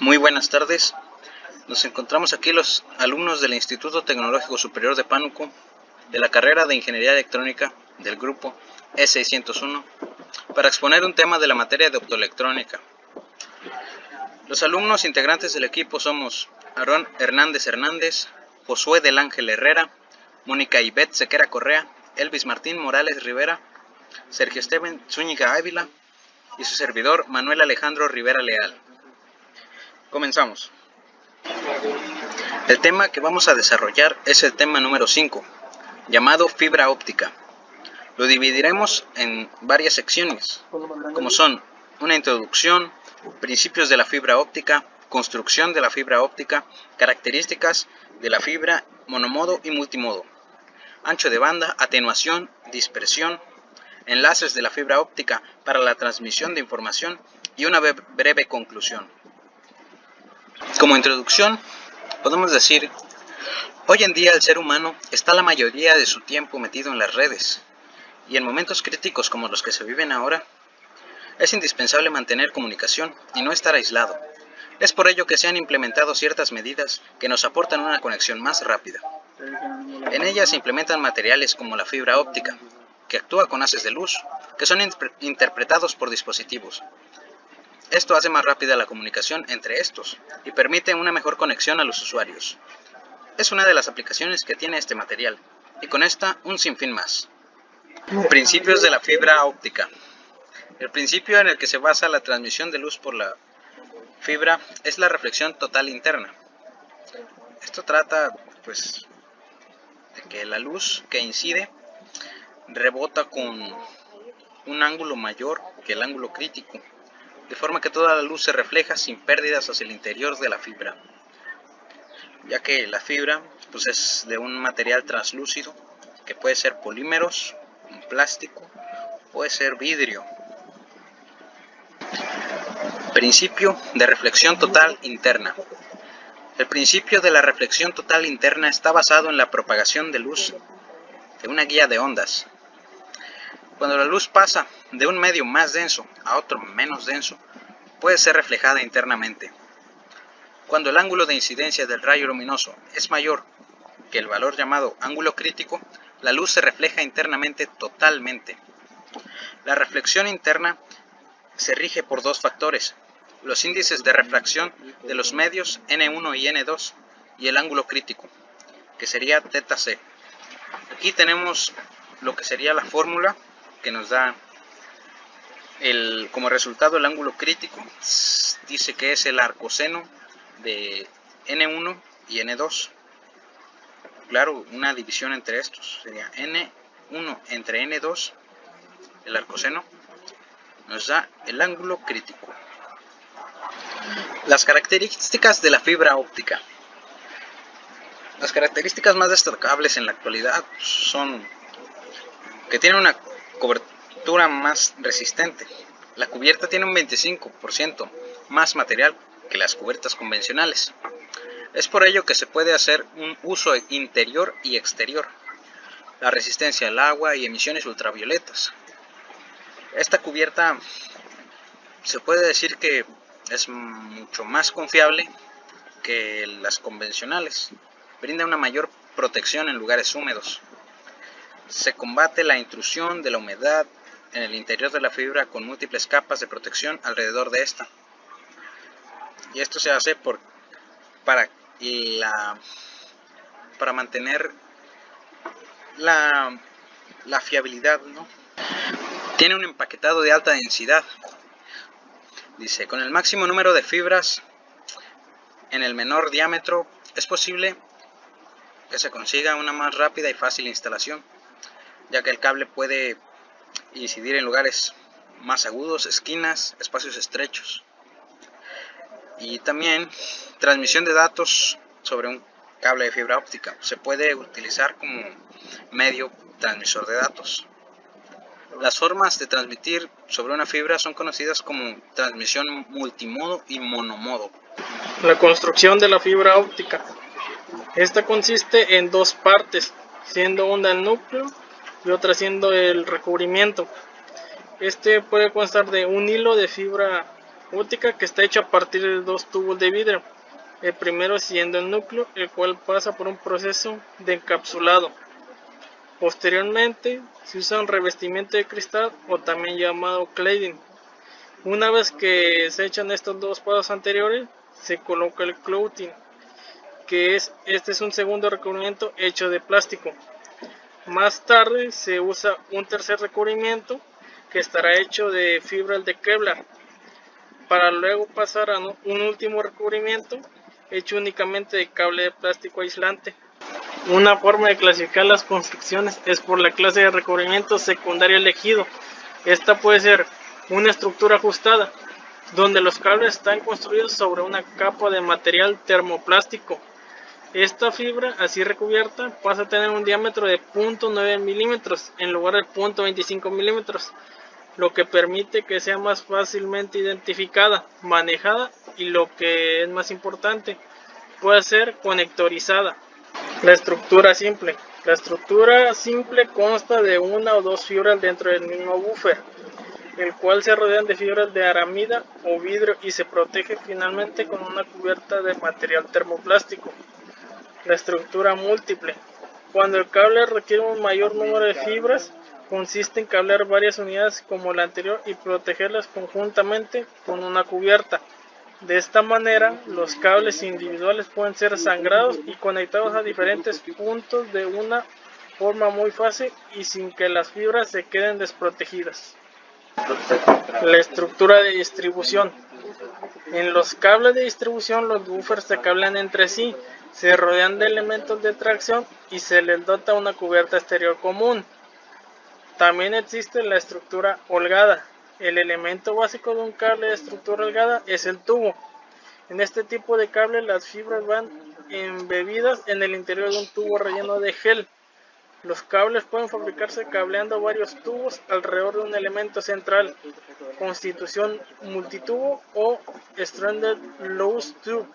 Muy buenas tardes. Nos encontramos aquí los alumnos del Instituto Tecnológico Superior de Pánuco, de la carrera de Ingeniería Electrónica del grupo E601, para exponer un tema de la materia de optoelectrónica. Los alumnos integrantes del equipo somos Aarón Hernández Hernández, Josué del Ángel Herrera, Mónica Ivette Sequera Correa, Elvis Martín Morales Rivera, Sergio Esteban Zúñiga Ávila y su servidor Manuel Alejandro Rivera Leal. Comenzamos. El tema que vamos a desarrollar es el tema número 5, llamado fibra óptica. Lo dividiremos en varias secciones, como son una introducción, principios de la fibra óptica, construcción de la fibra óptica, características de la fibra monomodo y multimodo, ancho de banda, atenuación, dispersión, enlaces de la fibra óptica para la transmisión de información y una breve conclusión. Como introducción, podemos decir, hoy en día el ser humano está la mayoría de su tiempo metido en las redes, y en momentos críticos como los que se viven ahora, es indispensable mantener comunicación y no estar aislado. Es por ello que se han implementado ciertas medidas que nos aportan una conexión más rápida. En ellas se implementan materiales como la fibra óptica, que actúa con haces de luz, que son interpretados por dispositivos. Esto hace más rápida la comunicación entre estos y permite una mejor conexión a los usuarios. Es una de las aplicaciones que tiene este material, y con esta un sinfín más. Principios de la fibra óptica. El principio en el que se basa la transmisión de luz por la fibra es la reflexión total interna. Esto trata, de que la luz que incide rebota con un ángulo mayor que el ángulo crítico, de forma que toda la luz se refleja sin pérdidas hacia el interior de la fibra, ya que la fibra es de un material translúcido que puede ser polímeros, un plástico, puede ser vidrio. Principio de reflexión total interna. El principio de la reflexión total interna está basado en la propagación de luz de una guía de ondas. Cuando la luz pasa de un medio más denso a otro menos denso, puede ser reflejada internamente. Cuando el ángulo de incidencia del rayo luminoso es mayor que el valor llamado ángulo crítico, la luz se refleja internamente totalmente. La reflexión interna se rige por dos factores: los índices de refracción de los medios N1 y N2 y el ángulo crítico, que sería θc. Aquí tenemos lo que sería la fórmula que nos da como resultado el ángulo crítico. Dice que es el arcoseno de N1 y N2. Claro, una división entre estos sería N1 entre N2, el arcoseno, nos da el ángulo crítico. Las características de la fibra óptica. Las características más destacables en la actualidad son que tiene una cobertura más resistente. La cubierta tiene un 25% más material que las cubiertas convencionales. Es por ello que se puede hacer un uso interior y exterior. La resistencia al agua y emisiones ultravioletas. Esta cubierta se puede decir que es mucho más confiable que las convencionales. Brinda una mayor protección en lugares húmedos. Se combate la intrusión de la humedad en el interior de la fibra con múltiples capas de protección alrededor de esta. Y esto se hace para mantener la fiabilidad, ¿no? Tiene un empaquetado de alta densidad. Dice, con el máximo número de fibras en el menor diámetro es posible que se consiga una más rápida y fácil instalación, ya que el cable puede incidir en lugares más agudos, esquinas, espacios estrechos. Y también transmisión de datos sobre un cable de fibra óptica. Se puede utilizar como medio transmisor de datos. Las formas de transmitir sobre una fibra son conocidas como transmisión multimodo y monomodo. La construcción de la fibra óptica. Esta consiste en dos partes, siendo una el núcleo y otra siendo el recubrimiento. Este puede constar de un hilo de fibra óptica que está hecha a partir de dos tubos de vidrio. El primero siendo el núcleo, el cual pasa por un proceso de encapsulado. Posteriormente se usa un revestimiento de cristal o también llamado cladding. Una vez que se echan estos dos pasos anteriores, se coloca el clothing, que este es un segundo recubrimiento hecho de plástico. Más tarde se usa un tercer recubrimiento que estará hecho de fibras de Kevlar, para luego pasar a un último recubrimiento hecho únicamente de cable de plástico aislante. Una forma de clasificar las construcciones es por la clase de recubrimiento secundario elegido. Esta puede ser una estructura ajustada, donde los cables están construidos sobre una capa de material termoplástico. Esta fibra así recubierta pasa a tener un diámetro de 0.9 milímetros en lugar de 0.25 milímetros, lo que permite que sea más fácilmente identificada, manejada y, lo que es más importante, puede ser conectorizada. La estructura simple. La estructura simple consta de una o dos fibras dentro del mismo buffer, el cual se rodean de fibras de aramida o vidrio y se protege finalmente con una cubierta de material termoplástico. La estructura múltiple. Cuando el cable requiere un mayor número de fibras, consiste en cablear varias unidades como la anterior y protegerlas conjuntamente con una cubierta. De esta manera, los cables individuales pueden ser sangrados y conectados a diferentes puntos de una forma muy fácil y sin que las fibras se queden desprotegidas. La estructura de distribución. En los cables de distribución, los buffers se cablean entre sí, se rodean de elementos de tracción y se les dota una cubierta exterior común. También existe la estructura holgada. El elemento básico de un cable de estructura holgada es el tubo. En este tipo de cable las fibras van embebidas en el interior de un tubo relleno de gel. Los cables pueden fabricarse cableando varios tubos alrededor de un elemento central, constitución multitubo o stranded loose tube,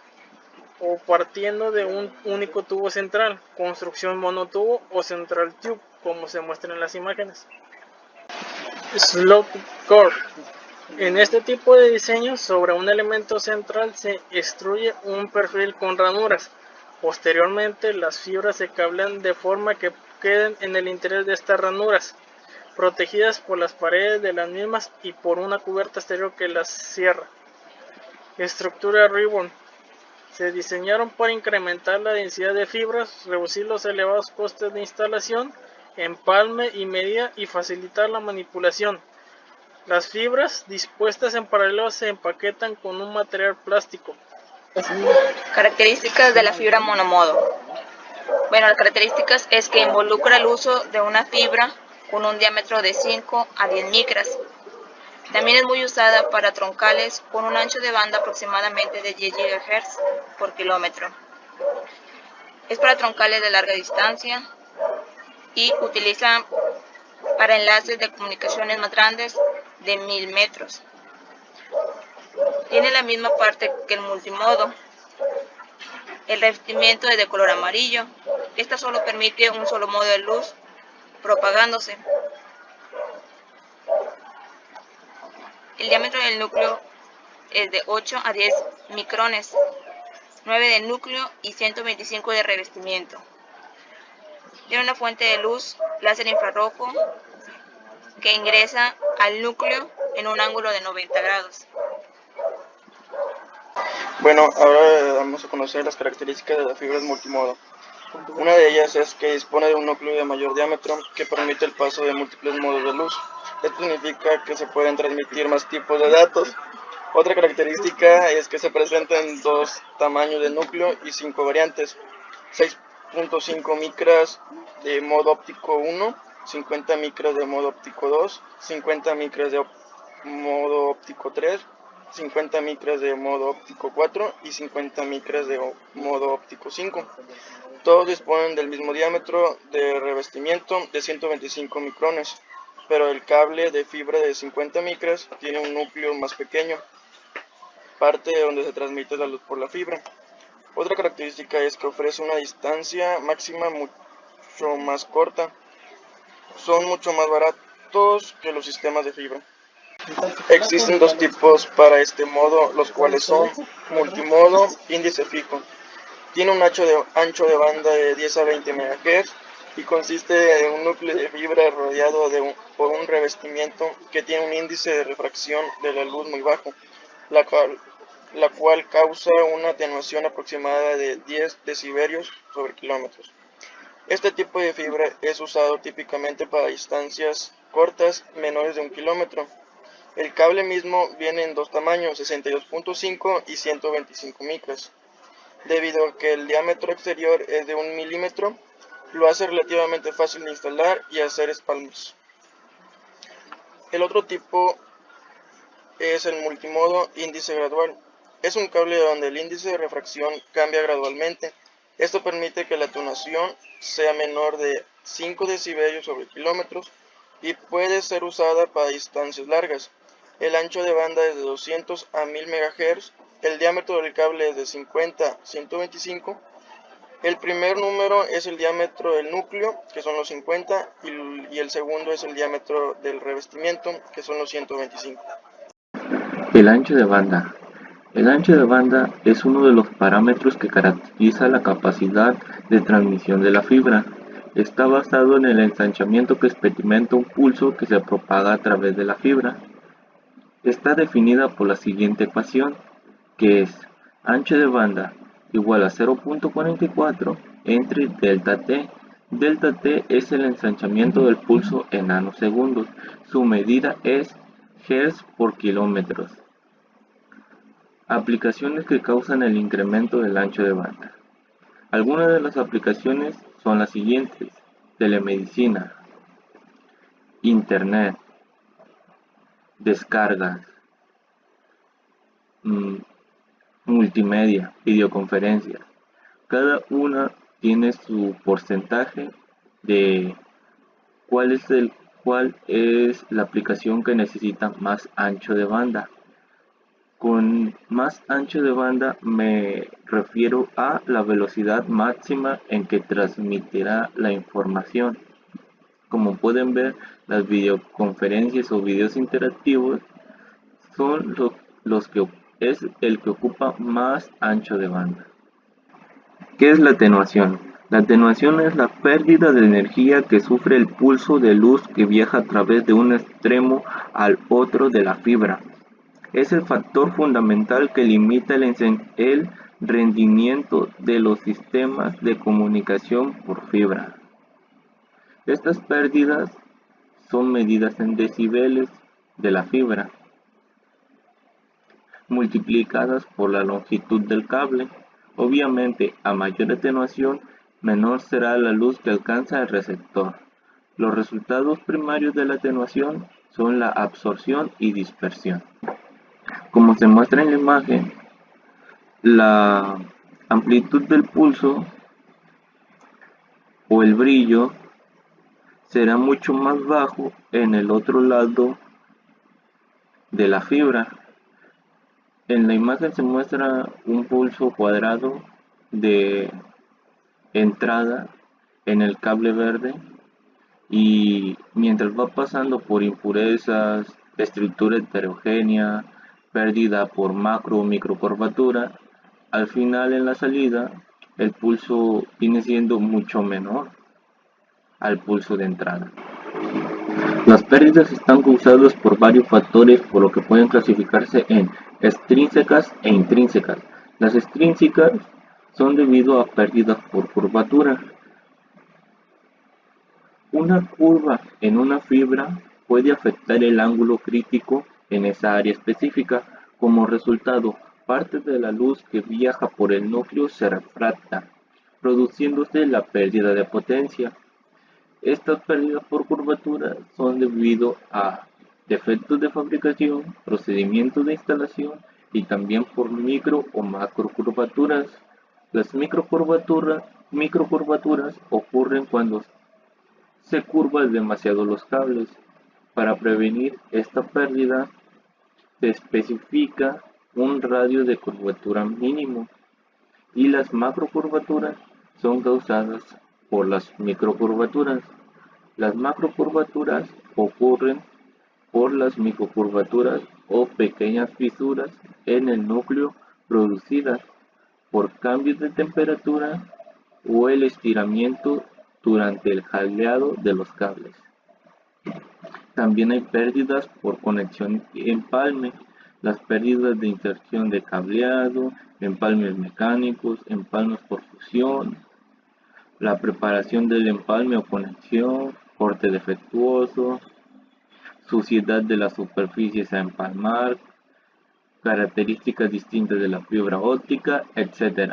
o partiendo de un único tubo central, construcción monotubo o central tube, como se muestra en las imágenes. Slot core. En este tipo de diseño, sobre un elemento central se extruye un perfil con ranuras. Posteriormente, las fibras se cablean de forma que queden en el interior de estas ranuras, protegidas por las paredes de las mismas y por una cubierta exterior que las cierra. Estructura ribbon. Se diseñaron para incrementar la densidad de fibras, reducir los elevados costes de instalación, empalme y medida y facilitar la manipulación. Las fibras dispuestas en paralelo se empaquetan con un material plástico. Características de la fibra monomodo. Bueno, las características es que involucra el uso de una fibra con un diámetro de 5 a 10 micras. También es muy usada para troncales con un ancho de banda aproximadamente de 10 GHz por kilómetro. Es para troncales de larga distancia y utiliza para enlaces de comunicaciones más grandes de 1000 metros. Tiene la misma parte que el multimodo. El revestimiento es de color amarillo. Esta solo permite un solo modo de luz propagándose. El diámetro del núcleo es de 8 a 10 micrones, 9 de núcleo y 125 de revestimiento. Tiene una fuente de luz láser infrarrojo que ingresa al núcleo en un ángulo de 90 grados. Bueno, ahora vamos a conocer las características de las fibras multimodo. Una de ellas es que dispone de un núcleo de mayor diámetro que permite el paso de múltiples modos de luz. Esto significa que se pueden transmitir más tipos de datos. Otra característica es que se presentan dos tamaños de núcleo y 5 variantes: 6.5 micras de modo óptico 1, 50 micras de modo óptico 2, 50 micras de modo óptico 3, 50 micras de modo óptico 4 y 50 micras de modo óptico 5. Todos disponen del mismo diámetro de revestimiento de 125 micrones, pero el cable de fibra de 50 micras tiene un núcleo más pequeño, parte de donde se transmite la luz por la fibra. Otra característica es que ofrece una distancia máxima mucho más corta. Son mucho más baratos que los sistemas de fibra. Existen dos tipos para este modo, los cuales son multimodo, índice fijo. Tiene un ancho de banda de 10 a 20 MHz y consiste en un núcleo de fibra rodeado por un revestimiento que tiene un índice de refracción de la luz muy bajo, la cual causa una atenuación aproximada de 10 decibelios sobre kilómetros. Este tipo de fibra es usado típicamente para distancias cortas menores de 1 kilómetro. El cable mismo viene en dos tamaños, 62.5 y 125 micras. Debido a que el diámetro exterior es de 1 milímetro, lo hace relativamente fácil de instalar y hacer espalmas. El otro tipo es el multimodo índice gradual. Es un cable donde el índice de refracción cambia gradualmente. Esto permite que la atenuación sea menor de 5 decibelios sobre kilómetros y puede ser usada para distancias largas. El ancho de banda es de 200 a 1000 MHz. El diámetro del cable es de 50 a 125. El primer número es el diámetro del núcleo, que son los 50, y el segundo es el diámetro del revestimiento, que son los 125. El ancho de banda. El ancho de banda es uno de los parámetros que caracteriza la capacidad de transmisión de la fibra. Está basado en el ensanchamiento que experimenta un pulso que se propaga a través de la fibra. Está definida por la siguiente ecuación, que es ancho de banda igual a 0.44 entre delta t. Delta t es el ensanchamiento del pulso en nanosegundos. Su medida es Hz por kilómetros. Aplicaciones que causan el incremento del ancho de banda. Algunas de las aplicaciones son las siguientes: telemedicina, internet, descargas, multimedia, videoconferencias. Cada una tiene su porcentaje de cuál es la aplicación que necesita más ancho de banda. Con más ancho de banda me refiero a la velocidad máxima en que transmitirá la información. Como pueden ver, las videoconferencias o videos interactivos son el que ocupa más ancho de banda. ¿Qué es la atenuación? La atenuación es la pérdida de energía que sufre el pulso de luz que viaja a través de un extremo al otro de la fibra. Es el factor fundamental que limita el rendimiento de los sistemas de comunicación por fibra. Estas pérdidas son medidas en decibeles de la fibra, multiplicadas por la longitud del cable. Obviamente, a mayor atenuación, menor será la luz que alcanza el receptor. Los resultados primarios de la atenuación son la absorción y dispersión. Como se muestra en la imagen, la amplitud del pulso o el brillo será mucho más bajo en el otro lado de la fibra. En la imagen se muestra un pulso cuadrado de entrada en el cable verde, y mientras va pasando por impurezas, estructura heterogénea, pérdida por macro o microcurvatura, al final en la salida el pulso viene siendo mucho menor al pulso de entrada. Las pérdidas están causadas por varios factores, por lo que pueden clasificarse en extrínsecas e intrínsecas. Las extrínsecas son debido a pérdidas por curvatura. Una curva en una fibra puede afectar el ángulo crítico en esa área específica. Como resultado, parte de la luz que viaja por el núcleo se refracta, produciéndose la pérdida de potencia. Estas pérdidas por curvatura son debido a defectos de fabricación, procedimientos de instalación y también por micro o macro curvaturas. Las microcurvaturas ocurren cuando se curvan demasiado los cables. Para prevenir esta pérdida, se especifica un radio de curvatura mínimo, y las macrocurvaturas son causadas por las microcurvaturas. Las macrocurvaturas ocurren por las microcurvaturas o pequeñas fisuras en el núcleo producidas por cambios de temperatura o el estiramiento durante el cableado de los cables. También hay pérdidas por conexión y empalme, las pérdidas de inserción de cableado, empalmes mecánicos, empalmes por fusión, la preparación del empalme o conexión, corte defectuoso, suciedad de las superficies a empalmar, características distintas de la fibra óptica, etc.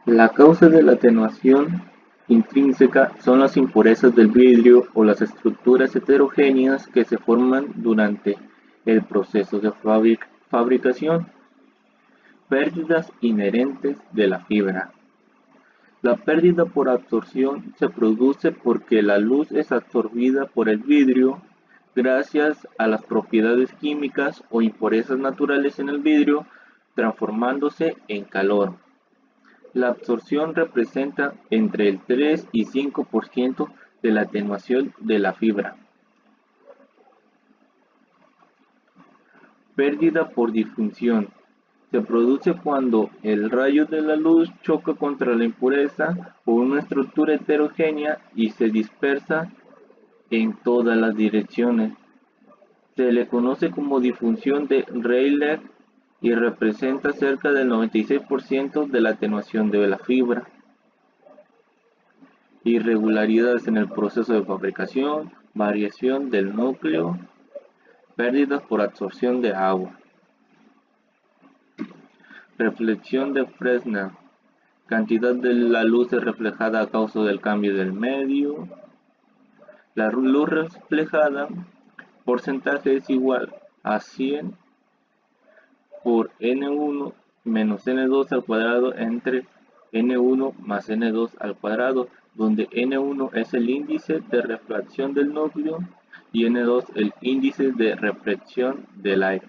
La causa de la atenuación intrínseca son las impurezas del vidrio o las estructuras heterogéneas que se forman durante el proceso de fabricación. Pérdidas inherentes de la fibra. La pérdida por absorción se produce porque la luz es absorbida por el vidrio gracias a las propiedades químicas o impurezas naturales en el vidrio, transformándose en calor. La absorción representa entre el 3 y 5% de la atenuación de la fibra. Pérdida por difusión. Se produce cuando el rayo de la luz choca contra la impureza o una estructura heterogénea y se dispersa en todas las direcciones. Se le conoce como difusión de Rayleigh y representa cerca del 96% de la atenuación de la fibra. Irregularidades en el proceso de fabricación, variación del núcleo, pérdidas por absorción de agua. Reflexión de Fresnel, cantidad de la luz reflejada a causa del cambio del medio. La luz reflejada, porcentaje es igual a 100 por N1 menos N2 al cuadrado entre N1 más N2 al cuadrado, donde N1 es el índice de refracción del núcleo y N2 el índice de reflexión del aire.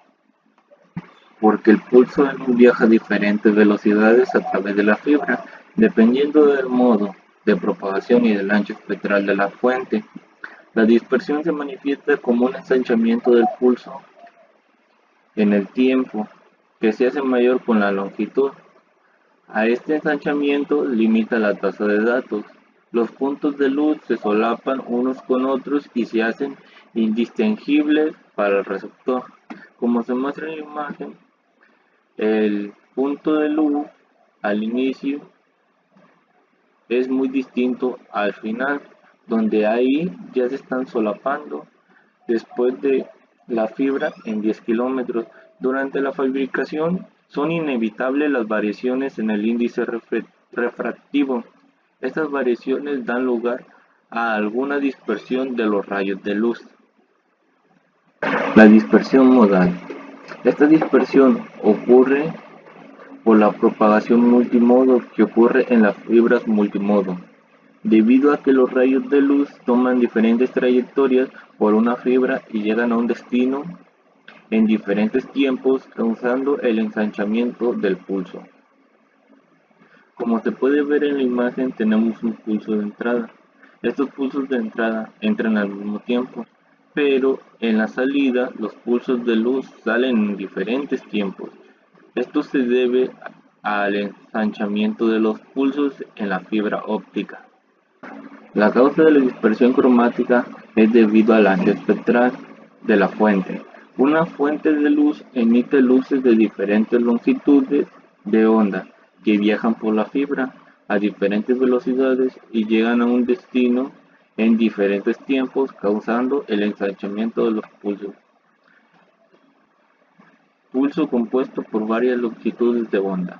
Porque el pulso de luz viaja a diferentes velocidades a través de la fibra, dependiendo del modo de propagación y del ancho espectral de la fuente. La dispersión se manifiesta como un ensanchamiento del pulso en el tiempo, que se hace mayor con la longitud. A este ensanchamiento limita la tasa de datos. Los puntos de luz se solapan unos con otros y se hacen indistinguibles para el receptor. Como se muestra en la imagen, el punto de luz al inicio es muy distinto al final, donde ahí ya se están solapando después de la fibra en 10 kilómetros. Durante la fabricación son inevitables las variaciones en el índice refractivo. Estas variaciones dan lugar a alguna dispersión de los rayos de luz. La dispersión modal. Esta dispersión ocurre por la propagación multimodo que ocurre en las fibras multimodo, debido a que los rayos de luz toman diferentes trayectorias por una fibra y llegan a un destino en diferentes tiempos, causando el ensanchamiento del pulso. Como se puede ver en la imagen, tenemos un pulso de entrada. Estos pulsos de entrada entran al mismo tiempo, pero en la salida los pulsos de luz salen en diferentes tiempos. Esto se debe al ensanchamiento de los pulsos en la fibra óptica. La causa de la dispersión cromática es debido al ancho espectral de la fuente. Una fuente de luz emite luces de diferentes longitudes de onda que viajan por la fibra a diferentes velocidades y llegan a un destino en diferentes tiempos, causando el ensanchamiento de los pulsos. Pulso compuesto por varias longitudes de onda.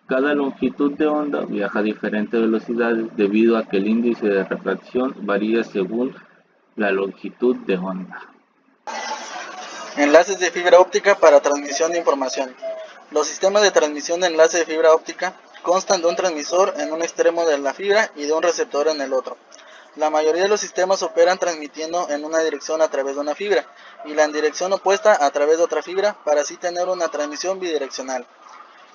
Cada longitud de onda viaja a diferentes velocidades debido a que el índice de refracción varía según la longitud de onda. Enlaces de fibra óptica para transmisión de información. Los sistemas de transmisión de enlace de fibra óptica constan de un transmisor en un extremo de la fibra y de un receptor en el otro. La mayoría de los sistemas operan transmitiendo en una dirección a través de una fibra y la en dirección opuesta a través de otra fibra para así tener una transmisión bidireccional.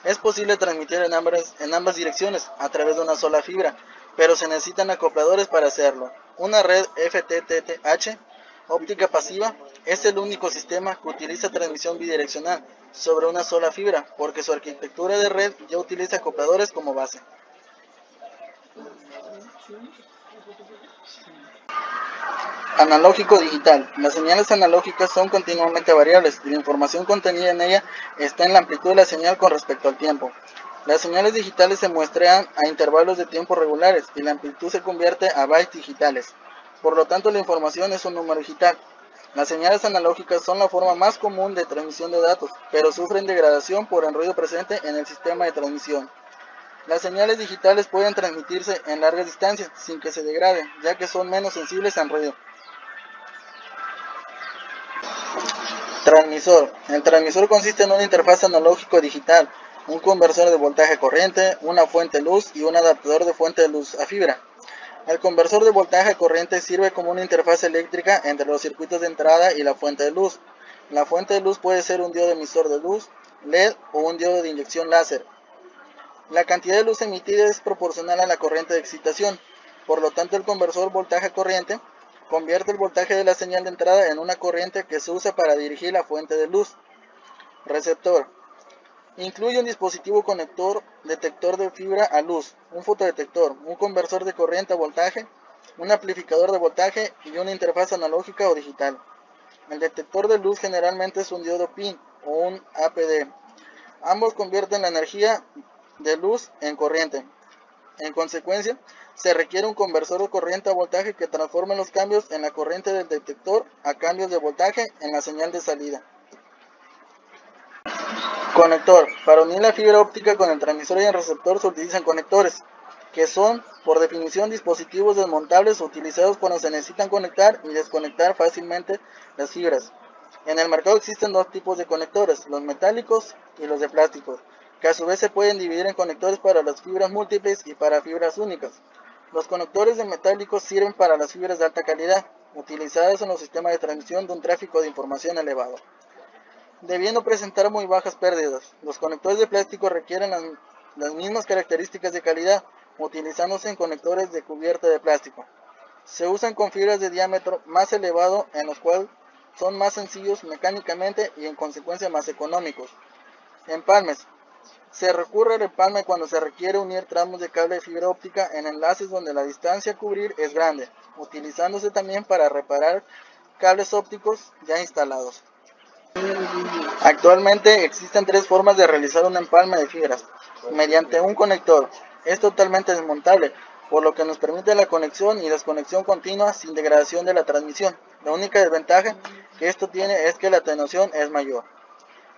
Es posible transmitir en ambas direcciones a través de una sola fibra, pero se necesitan acopladores para hacerlo. Una red FTTH óptica pasiva es el único sistema que utiliza transmisión bidireccional sobre una sola fibra, porque su arquitectura de red ya utiliza acopladores como base. Analógico digital. Las señales analógicas son continuamente variables y la información contenida en ella está en la amplitud de la señal con respecto al tiempo. Las señales digitales se muestrean a intervalos de tiempo regulares y la amplitud se convierte a bytes digitales. Por lo tanto, la información es un número digital. Las señales analógicas son la forma más común de transmisión de datos, pero sufren degradación por el ruido presente en el sistema de transmisión. Las señales digitales pueden transmitirse en largas distancias sin que se degraden, ya que son menos sensibles al ruido. Transmisor. El transmisor consiste en una interfaz analógico digital, un conversor de voltaje corriente, una fuente de luz y un adaptador de fuente de luz a fibra. El conversor de voltaje corriente sirve como una interfaz eléctrica entre los circuitos de entrada y la fuente de luz. La fuente de luz puede ser un diodo emisor de luz, LED o un diodo de inyección láser. La cantidad de luz emitida es proporcional a la corriente de excitación, por lo tanto el conversor voltaje-corriente convierte el voltaje de la señal de entrada en una corriente que se usa para dirigir la fuente de luz. Receptor. Incluye un dispositivo conector detector de fibra a luz, un fotodetector, un conversor de corriente a voltaje, un amplificador de voltaje y una interfaz analógica o digital. El detector de luz generalmente es un diodo PIN o un APD. Ambos convierten la energía de luz en corriente. En consecuencia, se requiere un conversor de corriente a voltaje que transforme los cambios en la corriente del detector a cambios de voltaje en la señal de salida. Conector. Para unir la fibra óptica con el transmisor y el receptor se utilizan conectores, que son, por definición, dispositivos desmontables utilizados cuando se necesitan conectar y desconectar fácilmente las fibras. En el mercado existen dos tipos de conectores, los metálicos y los de plástico, que a su vez se pueden dividir en conectores para las fibras múltiples y para fibras únicas. Los conectores de metálicos sirven para las fibras de alta calidad, utilizadas en los sistemas de transmisión de un tráfico de información elevado, debiendo presentar muy bajas pérdidas. Los conectores de plástico requieren las mismas características de calidad, utilizándose en conectores de cubierta de plástico. Se usan con fibras de diámetro más elevado, en los cuales son más sencillos mecánicamente y en consecuencia más económicos. Empalmes. Se recurre al empalme cuando se requiere unir tramos de cable de fibra óptica en enlaces donde la distancia a cubrir es grande, utilizándose también para reparar cables ópticos ya instalados. Actualmente existen tres formas de realizar un empalme de fibras. Mediante un conector. Es totalmente desmontable, por lo que nos permite la conexión y desconexión continua sin degradación de la transmisión. La única desventaja que esto tiene es que la atenuación es mayor.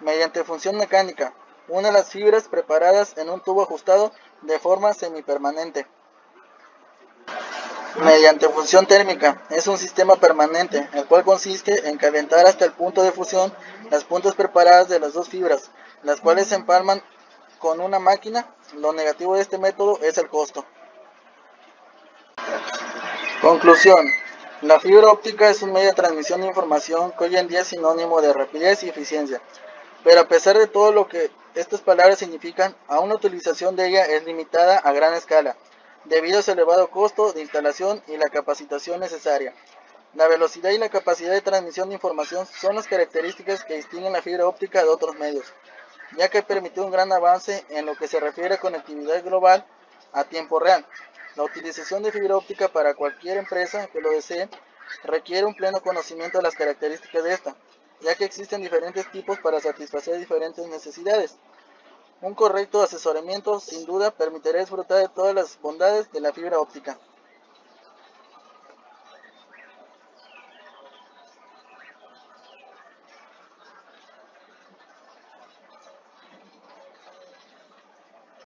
Mediante función mecánica. Une las fibras preparadas en un tubo ajustado de forma semipermanente. Mediante función térmica. Es un sistema permanente, el cual consiste en calentar hasta el punto de fusión las puntas preparadas de las dos fibras, las cuales se empalman con una máquina. Lo negativo de este método es el costo. Conclusión. La fibra óptica es un medio de transmisión de información que hoy en día es sinónimo de rapidez y eficiencia. Pero a pesar de todo lo que estas palabras significan, aún la utilización de ella es limitada a gran escala, debido a su elevado costo de instalación y la capacitación necesaria. La velocidad y la capacidad de transmisión de información son las características que distinguen la fibra óptica de otros medios, ya que permite un gran avance en lo que se refiere a conectividad global a tiempo real. La utilización de fibra óptica para cualquier empresa que lo desee requiere un pleno conocimiento de las características de esta, ya que existen diferentes tipos para satisfacer diferentes necesidades. Un correcto asesoramiento sin duda permitirá disfrutar de todas las bondades de la fibra óptica.